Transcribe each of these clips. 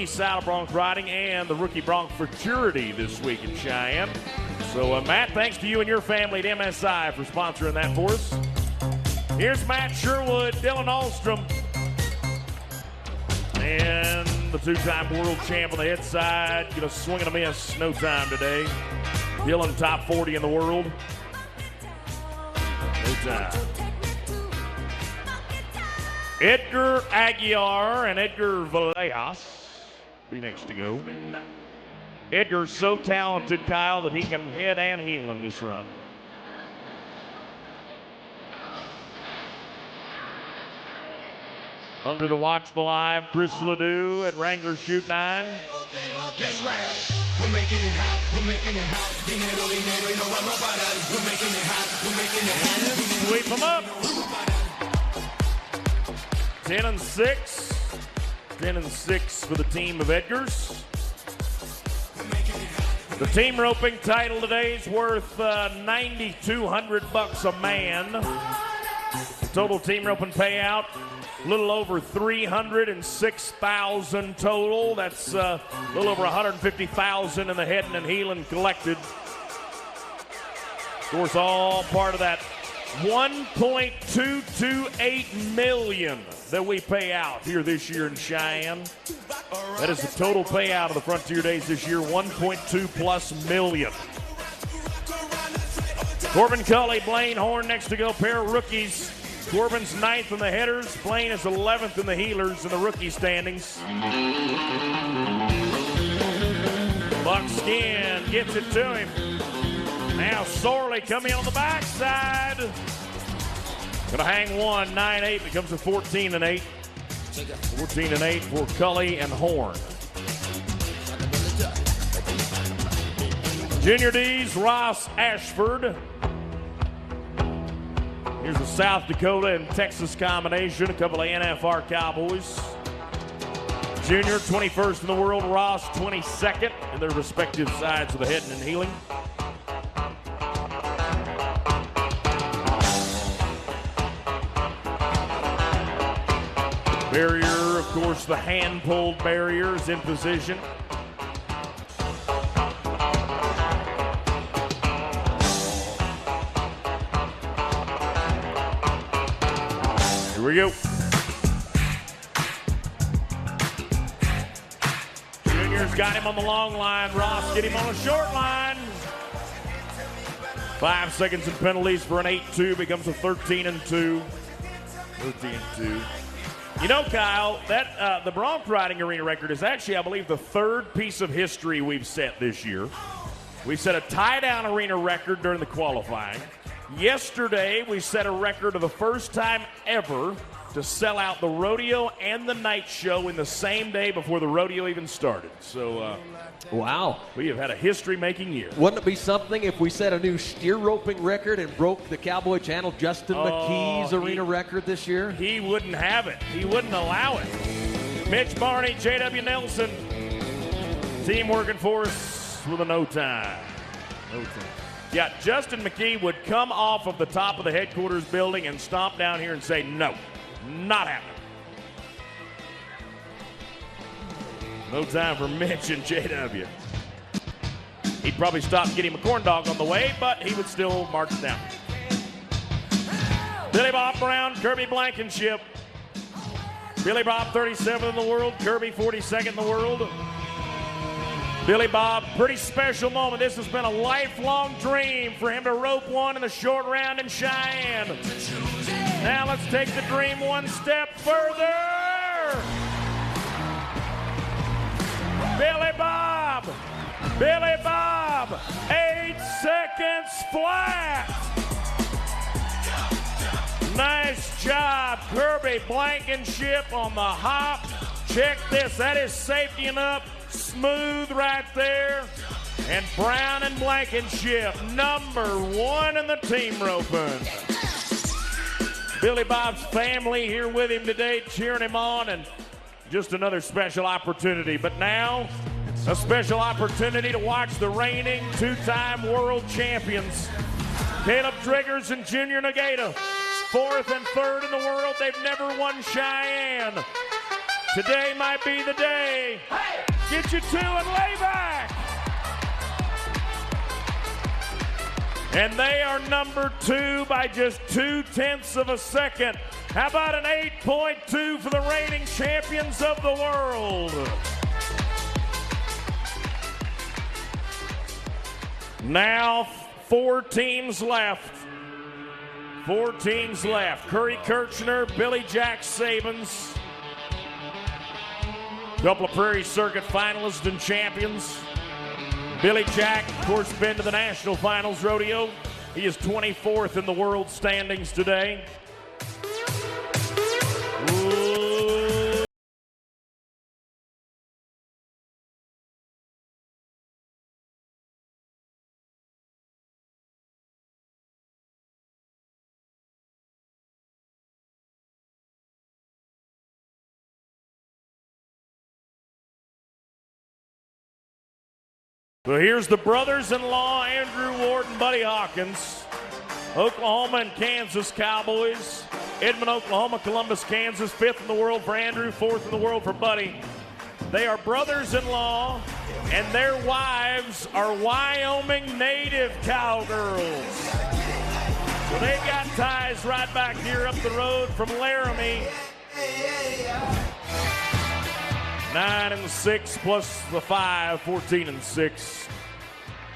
rookie saddle bronc riding and the rookie bronc futurity this week in Cheyenne. So, Matt, thanks to you and your family at MSI for sponsoring that for us. Here's Matt Sherwood, Dylan Ahlstrom, and the two-time world champ on the head side. Going to swing and a miss, no time today. Dylan, top 40 in the world. No time. Edgar Aguiar and Edgar Villegas be next to go. Edgar's so talented, Kyle, that he can head and heel in this run. Under the watch the live, Chris Ledoux at Wrangler Chute 9. That's right. We're making it hot. We're making it hot. Dinero, dinero, y no vamos a parar. We're making it hot. We're making it hot. Sweep them up. 10 and 6. 10 and 6 for the team of Edgars. The team roping title today is worth $9,200 a man. The total team roping payout, a little over $306,000 total. That's a little over $150,000 in the heading and heeling collected. Of course, all part of that $1.228 million that we pay out here this year in Cheyenne. That is the total payout of the Frontier Days this year, $1.2+ million. Corbin Cully, Blaine Horn next to go, pair of rookies. Corbin's 9th in the headers. Blaine is 11th in the heelers in the rookie standings. Buckskin gets it to him. Now Sorley coming on the backside. Gonna hang one, 9-8, becomes a 14-8. 14-8 for Cully and Horn. Junior D's, Ross Ashford. Here's the South Dakota and Texas combination, a couple of NFR Cowboys. Junior, 21st in the world, Ross, 22nd in their respective sides of the heading and heeling. Barrier, of course, the hand-pulled barrier is in position. Here we go. Junior's got him on the long line. Ross get him on a short line. 5 seconds and penalties for an 8-2 becomes a 13-2. 13-2. You know, Kyle, that the bronc riding arena record is actually, I believe, the 3rd piece of history we've set this year. We set a tie-down arena record during the qualifying. Yesterday, we set a record of the first time ever to sell out the rodeo and the night show in the same day before the rodeo even started. So, wow. We have had a history-making year. Wouldn't it be something if we set a new steer roping record and broke the Cowboy Channel Justin McKee's arena record this year? He wouldn't have it. He wouldn't allow it. Mitch Barney, J.W. Nelson, team working for us with a no time. No time. Yeah, Justin McKee would come off of the top of the headquarters building and stomp down here and say, no, not happening. No time for Mitch and JW. He'd probably stop and get him a corn dog on the way, but he would still march down. Billy Bob Brown, Kirby Blankenship. Billy Bob, 37th in the world. Kirby, 42nd in the world. Billy Bob, pretty special moment. This has been a lifelong dream for him to rope one in the short round in Cheyenne. Now let's take the dream one step further. Billy Bob, 8 seconds flat. Nice job, Kirby Blankenship on the hop. Check this, that is safetying up. Smooth right there. And Brown and Blankenship, number 1 in the team roping. Billy Bob's family here with him today, cheering him on, and just another special opportunity. But now, a special opportunity to watch the reigning 2-time world champions, Caleb Triggers and Junior Nagata, 4th and 3rd in the world. They've never won Cheyenne. Today might be the day. Hey! get you 2 and lay back. And they are number 2 by just 0.2 of a second. How about an 8.2 for the reigning champions of the world? Now 4 teams left. 4 teams left. Curry Kirchner, Billy Jack Sabins. A couple of Prairie Circuit finalists and champions. Billy Jack, of course, been to the National Finals Rodeo. He is 24th in the world standings today. Ooh. So here's the brothers-in-law, Andrew Ward and Buddy Hawkins. Oklahoma and Kansas Cowboys. Edmond, Oklahoma, Columbus, Kansas. 5th in the world for Andrew, 4th in the world for Buddy. They are brothers-in-law, and their wives are Wyoming native cowgirls. So they've got ties right back here up the road from Laramie. 9 and 6 plus the 5, 14 and 6.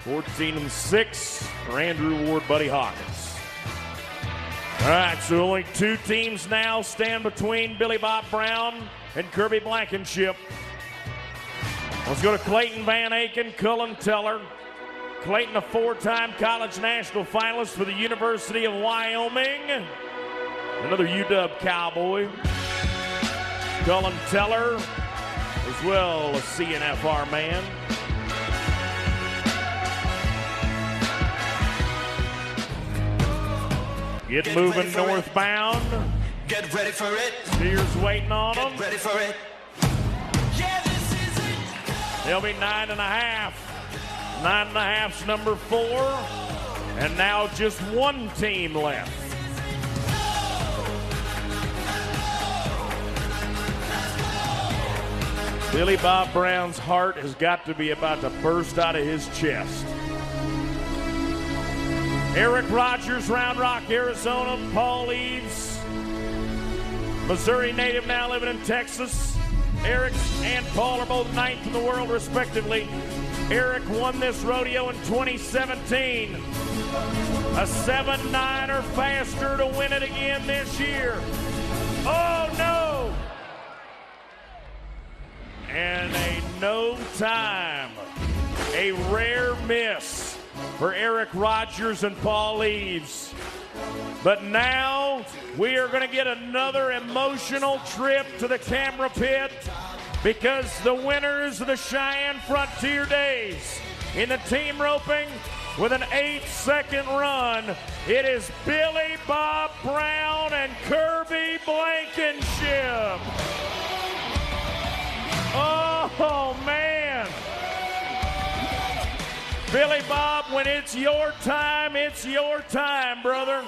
14 and 6 for Andrew Ward, Buddy Hawkins. All right, so only 2 teams now stand between Billy Bob Brown and Kirby Blankenship. Let's go to Clayton Van Aken, Cullen Teller. Clayton, a 4-time college national finalist for the University of Wyoming. Another UW Cowboy. Cullen Teller, as well, a CNFR man. Get moving northbound. Get ready for it. Steers waiting on them. Get ready for it. Yeah, this is it. They'll be 9.5. 9.5's number 4. And now just 1 team left. Billy Bob Brown's heart has got to be about to burst out of his chest. Eric Rogers, Round Rock, Arizona. Paul Eves, Missouri native, now living in Texas. Eric and Paul are both 9th in the world, respectively. Eric won this rodeo in 2017. A 7.9 or faster to win it again this year. Oh, no! And a no time. A rare miss for Eric Rogers and Paul Eves. But now we are going to get another emotional trip to the camera pit, because the winners of the Cheyenne Frontier Days in the team roping with an 8-second run, it is Billy Bob Brown and Kirby Blankenship. Oh, man. Billy Bob, when it's your time, brother.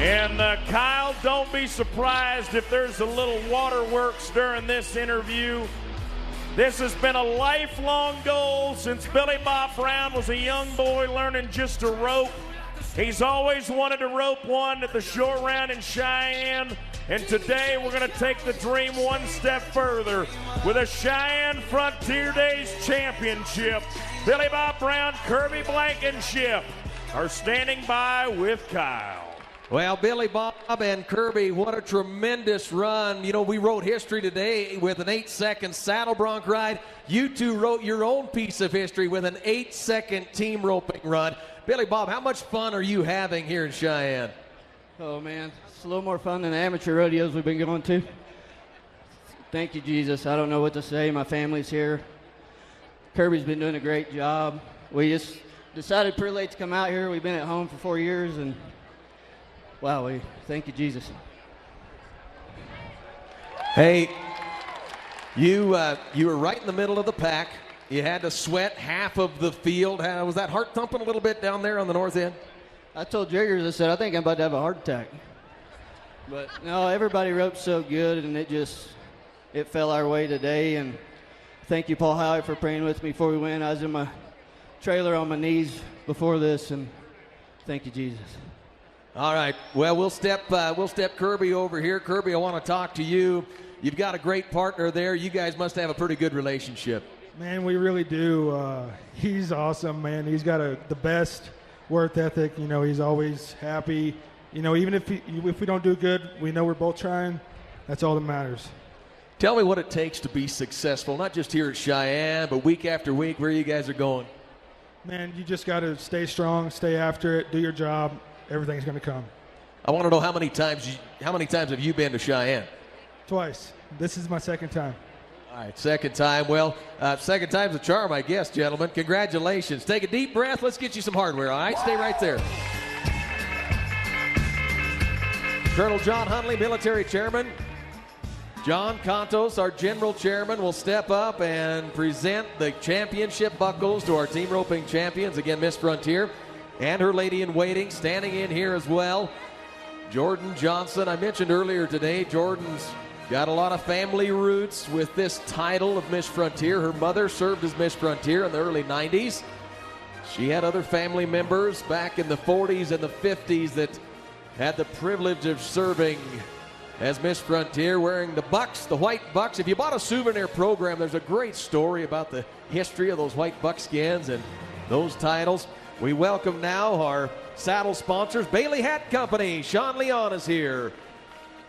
And Kyle, don't be surprised if there's a little waterworks during this interview. This has been a lifelong goal since Billy Bob Brown was a young boy learning just to rope. He's always wanted to rope one at the short round in Cheyenne. And today we're going to take the dream one step further with a Cheyenne Frontier Days Championship. Billy Bob Brown, Kirby Blankenship are standing by with Kyle. Well, Billy Bob and Kirby, what a tremendous run. You know, we wrote history today with an 8-second saddle bronc ride. You two wrote your own piece of history with an 8-second team roping run. Billy Bob, how much fun are you having here in Cheyenne? Oh, man, it's a little more fun than the amateur rodeos we've been going to. Thank you, Jesus. I don't know what to say. My family's here. Kirby's been doing a great job. We just decided pretty late to come out here. We've been at home for 4 years, and wow, thank you, Jesus. Hey, you were right in the middle of the pack. You had to sweat half of the field. Was that heart thumping a little bit down there on the north end? I told Jiggers, I said, I think I'm about to have a heart attack. But no, everybody roped so good, and it just, it fell our way today. And thank you, Paul Howitt, for praying with me before we went. I was in my trailer on my knees before this, and thank you, Jesus. All right. Well, we'll step Kirby over here. Kirby, I want to talk to you. You've got a great partner there. You guys must have a pretty good relationship. Man, we really do. He's awesome, man. He's got the best work ethic. You know, he's always happy. You know, even if we don't do good, we know we're both trying. That's all that matters. Tell me what it takes to be successful, not just here at Cheyenne, but week after week, where you guys are going. Man, you just got to stay strong, stay after it, do your job. Everything's going to come. I want to know how many times have you been to Cheyenne? Twice. This is my second time. All right, second time. Well, second time's a charm, I guess, gentlemen. Congratulations. Take a deep breath. Let's get you some hardware, all right? Stay right there. Colonel John Hunley, military chairman. John Contos, our general chairman, will step up and present the championship buckles to our team roping champions. Again, Miss Frontier and her lady in waiting standing in here as well. Jordan Johnson, I mentioned earlier today, Jordan's got a lot of family roots with this title of Miss Frontier. Her mother served as Miss Frontier in the early 90s. She had other family members back in the 40s and the 50s that had the privilege of serving as Miss Frontier, wearing the bucks, the white bucks. If you bought a souvenir program, there's a great story about the history of those white buckskins and those titles. We welcome now our saddle sponsors, Bailey Hat Company. Sean Leon is here.